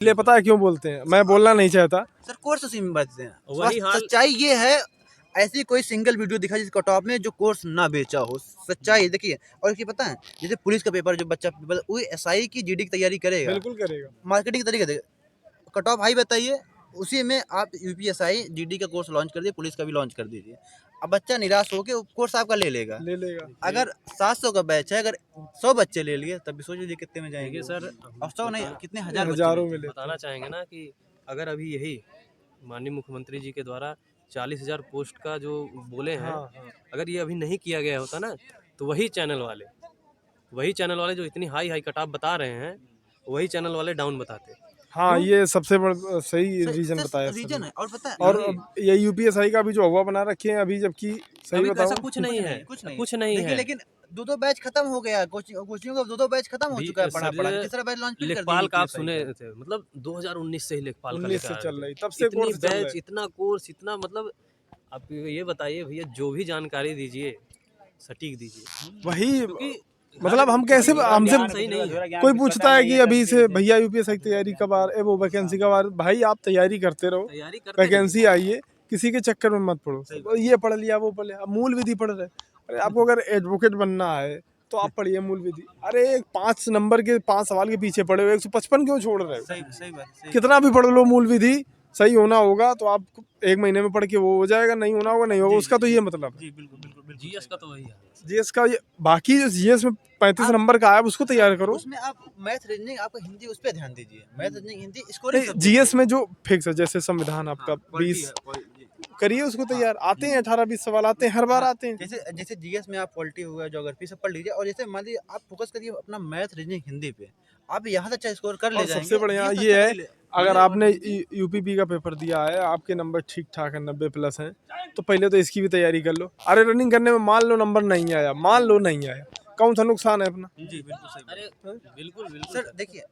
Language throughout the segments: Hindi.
इसलिए पता है क्यों बोलते हैं, मैं बोलना नहीं चाहता सर कोर्स उसी में बचते हैं। वही हाल सच्चाई ये है, ऐसी कोई सिंगल वीडियो दिखा जिस कटऑफ में जो कोर्स ना बेचा हो। सच्चाई देखिए। और क्या पता है, जैसे पुलिस का पेपर जो बच्चा वही एसआई की जीडी की तैयारी करेगा, बिल्कुल करेगा। मार्केटिंग तरीके देगा। कटऑफ हाई बताइए, उसी में आप यूपीएसआई जीडी का कोर्स लॉन्च कर दिए, पुलिस का भी लॉन्च कर दीजिए। अब बच्चा निराश होकर वो कोर्स आपका ले लेगा। अगर 700 का बैच है, अगर 100 बच्चे ले लिए तब भी सोच लीजिए कितने में जाएंगे सर। और 100 नहीं कितने हजारों में बताना चाहेंगे ना कि अगर अभी यही माननीय मुख्यमंत्री जी के द्वारा 40,000 पोस्ट का जो बोले हैं, अगर ये अभी नहीं किया गया होता ना, तो वही चैनल वाले जो इतनी हाई कट ऑफ बता रहे हैं, वही चैनल वाले डाउन बताते। हाँ, ये सबसे बड़ा सही रीजन बताया रीजन है। और पता है, और ये यूपीएसआई का भी जो हवा बना रखे हैं अभी, जबकि सही बताओ कुछ नहीं है। लेकिन दो बैच खत्म हो गया, कोचिंग का दो बैच खत्म हो चुका है, पढ़ा तीसरा बैच लॉन्च कर दिया। लेखपाल का आप सुने थे, मतलब 2019 से ही लेखपाल का 19 से चल रही, तब से कोर्स चल रहा है। इतना कोर्स, इतना मतलब आप ये बताइए भैया, जो भी जानकारी दीजिए सटीक दीजिए। वही मतलब हम कैसे, हमसे कोई पूछता है कि अभी से भैया यूपीएससी की तैयारी कब आ रही, वो वैकेंसी कब आ रही, भाई आप तैयारी करते रहो, वैकेंसी आई है, किसी के चक्कर में मत पड़ो। ये पढ़ लिया वो पढ़ लिया, मूल विधि पढ़ रहे। अरे आपको अगर एडवोकेट बनना है तो आप पढ़िए मूल विधि। अरे 5 नंबर के 5 सवाल के पीछे पढ़े हो, 155 क्यों छोड़ रहे हो? सही बात। कितना भी पढ़ लो, मूल विधि सही होना होगा तो आप 1 महीने में पढ़ के वो हो जाएगा, नहीं होना होगा नहीं होगा, उसका तो ये मतलब है। बिल्कुल। जीएस का तो वही है। जीएस का बाकी जो जीएस में 35 नंबर का है उसको तैयार करो। उसमें आप मैथ रीजनिंग, आपका हिंदी, उस पे ध्यान दीजिए। Math reasoning Hindi scoring. GS में जो फिक्स है, जैसे संविधान आपका 20 करिए उसको तैयार। आते हैं 18-20 सवाल आते हैं, हर बार आते हैं। जैसे जीएस में आप पॉलिटी हुआ, ज्योग्राफी सब पढ़ लीजिए। और जैसे मान लीजिए आप फोकस करिए अपना मैथ रीजनिंग हिंदी पे, आप यहाँ से अच्छा स्कोर कर ले जाएंगे। सबसे बढ़िया ये है, अगर आपने यूपीपी का पेपर दिया है, आपके नंबर ठीक ठाक है, 90+ हैं, तो पहले तो इसकी भी तैयारी कर लो। अरे रनिंग करने में मान लो नंबर नहीं आया, मान लो नहीं आया, कौन सा नुकसान है अपना? जी बिल्कुल सही। अरे बिल्कुल सर, देखिए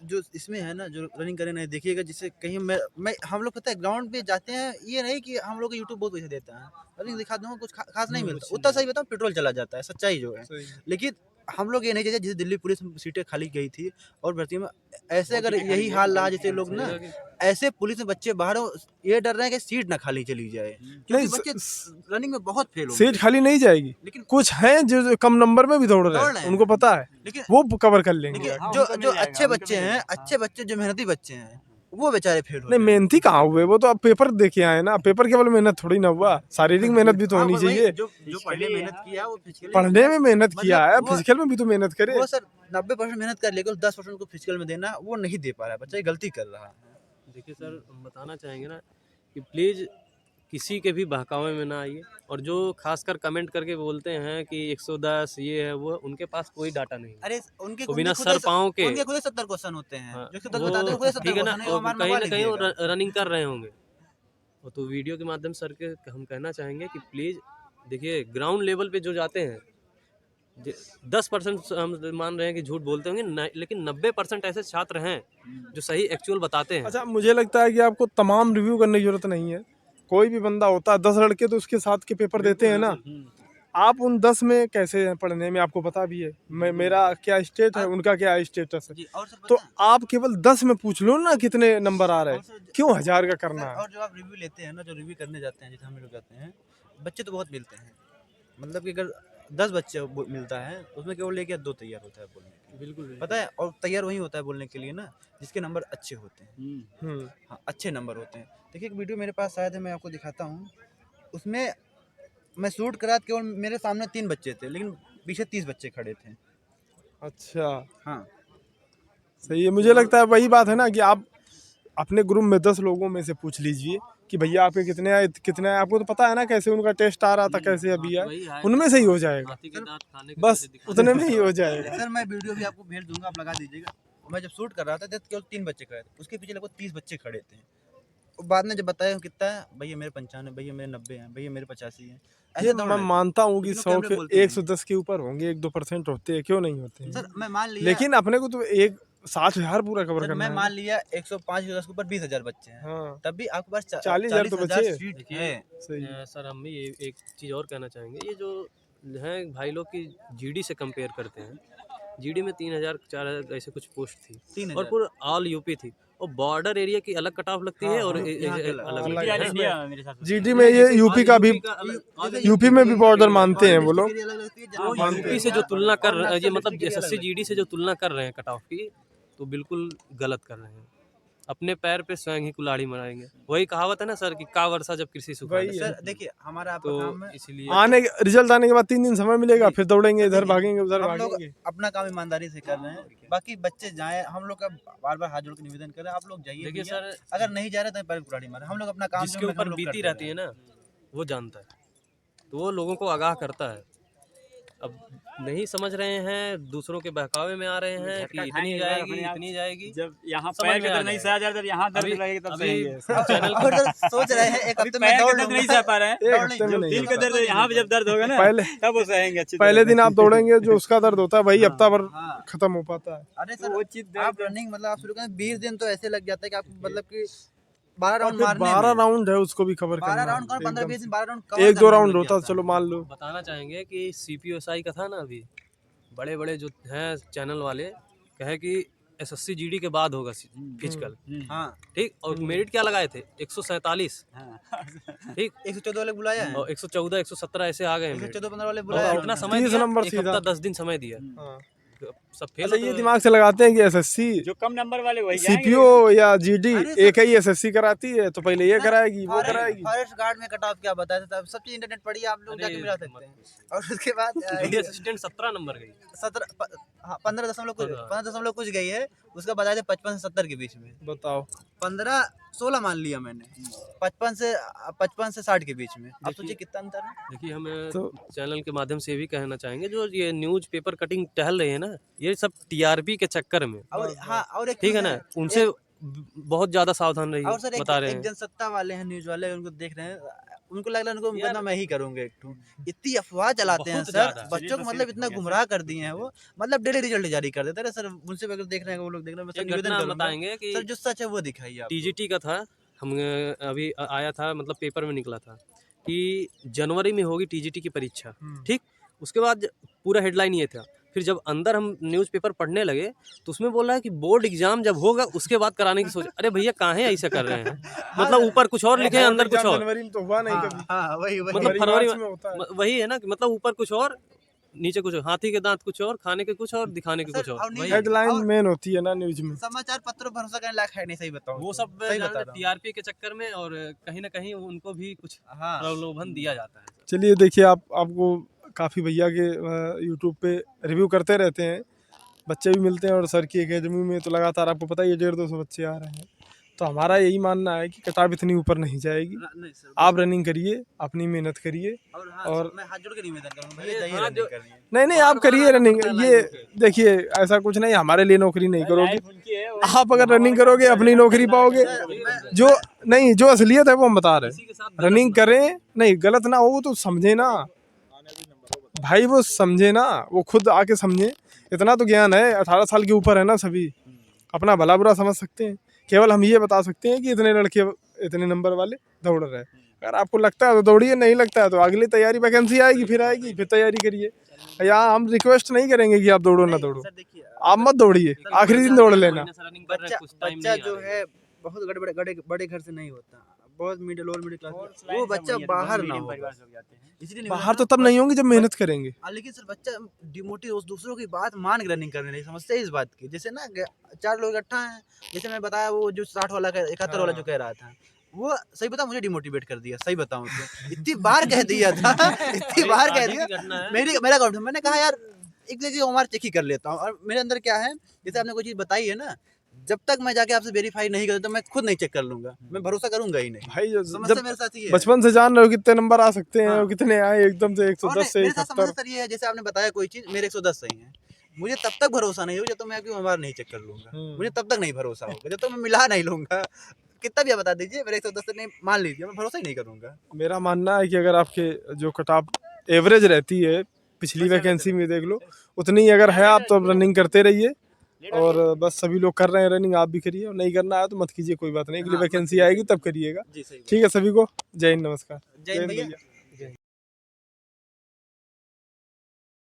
जो इसमें है ना, जो रनिंग करे नहीं देखिएगा, जिससे कहीं मैं हम लोग पता है ग्राउंड पे जाते हैं, ये नहीं कि हम लोग यूट्यूब बहुत पैसे देता है, रनिंग दिखा दूंगा, कुछ खास नहीं मिलता उतना। सही बताऊं, पेट्रोल चला जाता है, सच्चाई जो है। लेकिन हम लोग ये नहीं चाहते, जैसे दिल्ली पुलिस में सीटें खाली गई थी और भर्ती में ऐसे अगर यही हाल रहा, जैसे लोग ना ऐसे पुलिस में बच्चे बाहर ये डर रहे हैं कि सीट ना खाली चली जाए, क्योंकि बच्चे रनिंग में बहुत फेल हो। सीट खाली नहीं जाएगी, लेकिन कुछ हैं जो कम नंबर में भी दौड़ रहे हैं, उनको पता है, लेकिन वो कवर कर लेंगे। जो अच्छे बच्चे हैं, जो मेहनती बच्चे हैं, वो बेचारे फेल हो। नहीं, मेहनती कहाँ हुए, वो तो अब पेपर देके आए ना, पेपर केवल मेहनत थोड़ी ना हुआ, शारीरिक मेहनत भी तो होनी चाहिए। जो पढ़ने में मेहनत किया, वो पढ़ने में मेहनत किया है, फिजिकल में भी तो मेहनत करे। वो सर 90% मेहनत कर लेगा, 10% को फिजिकल में देना, वो नहीं दे पा रहा है, बच्चा गलती कर रहा है। देखिए सर, हम बताना चाहेंगे ना कि प्लीज़ किसी के भी बहकावे में ना आइए, और जो खासकर कमेंट करके बोलते हैं कि 110 ये है वो, उनके पास कोई डाटा नहीं। अरे उनके तो बिना सर पाँव के उनके खुद 70 क्वेश्चन होते हैं, हाँ, जो 70 बताते हैं, खुद 70 ठीक है ना, क्वेश्चन कहीं ना कहीं वो रनिंग कर रहे होंगे। तो वीडियो के माध्यम सर के हम कहना चाहेंगे कि प्लीज़ देखिए, ग्राउंड लेवल पे जो जाते हैं, 10% हम मान रहे हैं कि झूठ बोलते होंगे, लेकिन 90% ऐसे छात्र हैं जो सही एक्चुअल बताते हैं। अच्छा, मुझे लगता है कि आपको तमाम रिव्यू करने की जरूरत नहीं है। कोई भी बंदा होता है, 10 लड़के तो उसके साथ के पेपर देते हैं ना, आप उन 10 में कैसे हैं पढ़ने में, आपको पता भी है। मेरा क्या स्टेट है, उनका क्या स्टेटस है, तो आप केवल 10 में पूछ लो ना कितने नंबर आ रहे हैं, क्यों 1000 का करना है। और जो आप रिव्यू लेते हैं ना, जो रिव्यू करने जाते हैं, जैसे हम लोग जाते हैं, बच्चे तो बहुत मिलते हैं, मतलब कि अगर 10 बच्चे मिलता है, उसमें केवल 1 या 2 तैयार होता है बोलने के लिए। बिल्कुल पता है, और तैयार वही होता है बोलने के लिए ना, जिसके नंबर अच्छे होते हैं। हाँ, अच्छे नंबर होते हैं। देखिए एक वीडियो मेरे पास शायद है, मैं आपको दिखाता हूँ। उसमें मैं शूट करा, केवल मेरे सामने 3 बच्चे थे, लेकिन पीछे 30 बच्चे खड़े थे। अच्छा, हाँ सही है। मुझे लगता है वही बात है ना कि आप अपने ग्रुप में 10 लोगों में से पूछ लीजिए कि भैया आपके कितने आए, आपको तो पता है ना कैसे उनका टेस्ट आ रहा था, कैसे अभी आया, उनमें से ही हो जाएगा, बस उतने में ही हो जाएगा। सर मैं वीडियो भी आपको भेज दूंगा, आप लगा दीजिएगा। मैं जब शूट कर रहा था तो केवल 3 बच्चे खड़े थे, उसके पीछे लगभग 30 बच्चे खड़े थे। बाद में जब बताया कितना है, भैया मेरे 95, भैया मेरे 90 हैं, भैया मेरे 85 हैं। ये मैं मानता हूँ कि 100 के 110 के ऊपर होंगे, 1-2% होते हैं, क्यों नहीं होते हैं सर। मैं मान लिया, लेकिन अपने को तो 60,000 पूरा कवर करना है। मैं मान लिया 105 के ऊपर 20,000 बच्चे हैं, हाँ, तब भी आपके पास 40,000 तो बचे सीट है। सर हम भी एक चीज़ और कहना चाहेंगे, ये जो है भाई लोग की जीडी से कंपेयर करते हैं, जीडी में 3,000 4,000 ऐसे कुछ पोस्ट थी, और पूरा ऑल यूपी थी, और बॉर्डर एरिया की अलग कट ऑफ लगती है और अलग लगती है। जीडी में ये यूपी का भी, यूपी में भी बॉर्डर मानते हैं वो लोग। यूपी से जो तुलना कर रहे हैं, ये मतलब एसएससी जीडी से जो तुलना कर रहे हैं कट ऑफ की, तो बिल्कुल गलत कर रहे हैं। अपने पैर पे स्वयं ही कुल्हाड़ी मराएंगे। वही कहावत है ना सर कि का वर्षा जब कृषि सुखा दे। सर देखिए हमारा आपका तो काम है, इसलिए आने रिजल्ट आने के बाद 3 दिन समय मिलेगा, फिर दौड़ेंगे, इधर भागेंगे उधर हम लोग भागेंगे। अपना काम ईमानदारी से कर रहे हैं। बाकी बच्चे जाएं, हम लोग का बार बार हाथ जोड़ के निवेदन कर रहे हैं, आप लोग जाइए देखिए भैया। सर, अगर नहीं जा रहे तो पैर कुल्हाड़ी मारे। हम लोग अपना काम जिसके जो है, हम ऊपर लोग बीती करते रहती है रहें। ना वो जानता है, तो वो लोगों को आगाह करता है। अब नहीं समझ रहे हैं, दूसरों के बहकावे में आ रहे हैं कि इतनी जाएगी इतनी जाएगी। जब यहाँ समझ पैर में का आ दर्द नहीं जाएगा। सहा जा रहा, जब यहाँ दर्द अभी लगेगा तब अभी सहेंगे। चैनल और सर सोच रहे हैं एक अभी हफ्ते में पैर दौड़ का दर्द नहीं लूंगा। सह पा रहे हैं, एक दौड़ हफ्ते में जब नहीं दिल का होता। दर्द यहाँ पे जब दर्द होगा ना पहले तब वो सहेंगे अच्छी पहले तरह दिन आप दौड़ेंगे, जो उसका दर्द होता है वही हाँ। हफ्ता भर हाँ। खत्म हो पाता है। अरे से। सर वो चीज आप रनिंग मतलब आप शुरू करें 20 दिन तो ऐसे लग जाता है कि आपको मतलब कि 12 और राउंड फिर मारने 12 में। राउंड है, उसको भी कवर 12 करना राउंड कौन 15 एकदम 20 से। दिन 12 राउंड कवर 1-2 करने में राउंड लग होता है, जाता चलो है। मान लो। बताना चाहेंगे कि सीपीएसआई का था ना, अभी बड़े बड़े जो हैं चैनल वाले कहे कि एसएससी जीडी के बाद होगा फिजिकल, हाँ ठीक। और मेरिट क्या लगाए थे 147, ठीक। 114 वाले बुलाया है, और 114 117 ऐसे आ गए हैं मेरिट। 114 15 वाले और बुलाया है इतना उन्होंने। समय 30 दिया, नंबर एक सीधा। हफ्ता 10 दिन समय दिया, हाँ। सब फेल अच्छा, होते ये हुए। दिमाग से लगाते हैं कि एसएससी, जो कम नंबर वाले वही जाएंगे। सीपीओ या जीडी अरे सर- एक ही एसएससी कराती है, तो पहले ये कराएगी वो कराएगी। फॉरेस्ट गार्ड में कट ऑफ क्या बताया था, सब चीज इंटरनेट पढ़िए, आप लोग अरे जाके मिला सकते हैं। और उसके बाद जूनियर असिस्टेंट 17 नंबर गई। 15 दशमलव कुछ गई है, उसका बताया था 55 से 70 के बीच में। बताओ। 15-16 मान लिया मैंने, 55 से 60 के बीच में। आप सोचिए कितना अंतर है। देखिए, हम तो- चैनल के माध्यम से ये भी कहना चाहेंगे, जो ये न्यूज़ पेपर कटिंग टहल रही है ना, ये सब टीआरपी के चक्कर में, और हाँ, और एक ठीक है चीज़ ना, उनसे बहुत ज्यादा सावधान रहिए। और सर बता एक रहे हैं जनसत्ता वाले हैं, न्यूज वाले, उनको देख रहे हैं, उनको लग रहा है उनको मुकदमा मैं ही करूंगा एक ठो। इतनी अफवाह चलाते हैं बहुत सर, ज्यादा। बच्चों को मतलब इतना गुमराह कर दिए हैं वो, मतलब डेली रिजल्ट जारी कर देते हैं सर। उनसे अगर देख रहे हैं वो लोग देख रहे हैं, मैं एक निवेदन घटना करूंगा बताएंगे कि सर, जो सच है वो दिखाइए आप। टीजीटी का था, हम अभी आया था, मतलब पेपर में निकला था कि जनवरी में होगी टीजीटी की परीक्षा, ठीक। उसके बाद पूरा हेडलाइन ये था, फिर जब अंदर हम न्यूज़पेपर पढ़ने लगे तो उसमें बोल रहा है कि बोर्ड एग्जाम जब होगा उसके बाद कराने की सोच। अरे भैया काहे ऐसे कर रहे हैं, मतलब ऊपर कुछ और लिखे हैं अंदर कुछ और, जनवरी में तो हुआ नहीं कभी। हाँ वही मतलब फरवरी, फरवरी मार्च में होता है। वही है ना कि मतलब ऊपर कुछ और नीचे कुछ और, हाथी के दांत कुछ और, खाने के कुछ और, दिखाने के सर, कुछ और, और नहीं- वही हेडलाइन और- मेन होती है ना न्यूज में। समाचार पत्रों पर भरोसा करने लायक है नहीं, सही बताऊं वो तो। सब सही बता रहा हूं। टीआरपी के चक्कर में, और कहीं ना कहीं उनको भी कुछ हाँ प्रलोभन दिया जाता है। चलिए देखिए, आपको काफ़ी भैया के यूट्यूब पे रिव्यू करते रहते हैं, बच्चे भी मिलते हैं, और सर की एकेडमी में तो लगातार आपको पता ही है 150-200 बच्चे आ रहे हैं। तो हमारा यही मानना है कि कटाव इतनी ऊपर नहीं जाएगी। नहीं सर, आप रनिंग करिए, अपनी मेहनत करिए। और हाँ, और- मैं हाथ जोड़ के निवेदन करूंगा, भैया जाइए हाँ, रनिंग जो- करनी है। नहीं आप करिए रनिंग। ये देखिए, ऐसा कुछ नहीं, हमारे लिए नौकरी नहीं करोगे आप। अगर रनिंग करोगे अपनी नौकरी पाओगे। जो नहीं, जो असलियत है वो हम बता रहे हैं। रनिंग करें, नहीं गलत ना हो तो समझे ना भाई, वो समझे ना, वो खुद आके समझे। इतना तो ज्ञान है, 18 साल के ऊपर है ना सभी, अपना भला बुरा समझ सकते हैं। केवल हम ये बता सकते हैं कि इतने लड़के इतने नंबर वाले दौड़ रहे हैं। अगर आपको लगता है तो दौड़िए, नहीं लगता है तो अगली तैयारी वैकेंसी आएगी, फिर आएगी, फिर तैयारी करिए। यहाँ हम रिक्वेस्ट नहीं करेंगे कि आप दौड़ो ना दौड़ो, सर देखिए, आप मत दौड़िए, आखिरी दिन दौड़ लेना। बच्चा जो है बहुत बड़े घर से नहीं होता, बहुत मिडिल लोअर मिडिल क्लास, वो बच्चा बाहर ना हो, इसलिए बाहर तो तब नहीं होंगे जब मेहनत करेंगे। लेकिन सर बच्चा डिमोटिव दूसरों की बात मान के रनिंग करने नहीं समझते इस बात की। जैसे ना 4 लोग इकट्ठा हैं, जैसे मैं बताया वो जो 60 वाला 71 वाला जो कह रहा था, वो सही बता मुझे डिमोटिवेट कर दिया, सही बताऊं तो इतनी बार कह दिया था इतनी बार कह दिया। मेरा काउंट, मैंने कहा यार एक देखिए उम्र चेक ही कर लेता हूँ। और मेरे अंदर क्या है, जैसे आपने कोई चीज़ बताई है ना, जब तक मैं जाके आपसे वेरीफाई नहीं करता तो मैं खुद नहीं चेक कर लूंगा, मैं भरोसा करूंगा ही नहीं। भाई समस्या जब मेरे साथ ये है। बचपन से जान रहे हो कितने नंबर आ सकते हैं, हाँ। और कितने आए एकदम से और 110 से मेरे साथ 71। समस्या सर ये है, जैसे आपने बताया कोई चीज़ मेरे 110 सही है, मुझे तब तक भरोसा नहीं होगा जब तक मैं आपकी उम्र नहीं चेक कर लूंगा। मुझे तब तक नहीं भरोसा होगा जब तक मैं मिला नहीं लूंगा। कितना भी आप बता दीजिए, मेरे 110 से नहीं मान लीजिए, मैं भरोसा ही नहीं करूंगा। मेरा मानना है कि अगर आपके जो कटाव एवरेज रहती है, पिछली वैकेंसी में देख लो, उतनी अगर है आप तो अब रनिंग करते रहिए। और बस सभी लोग कर रहे हैं रनिंग, आप भी करिए, और नहीं करना है तो मत कीजिए, कोई बात नहीं। अगली वैकेंसी आएगी तब करिएगा। जी सही। ठीक है, सभी को जय हिंद, नमस्कार। जय हिंद भैया।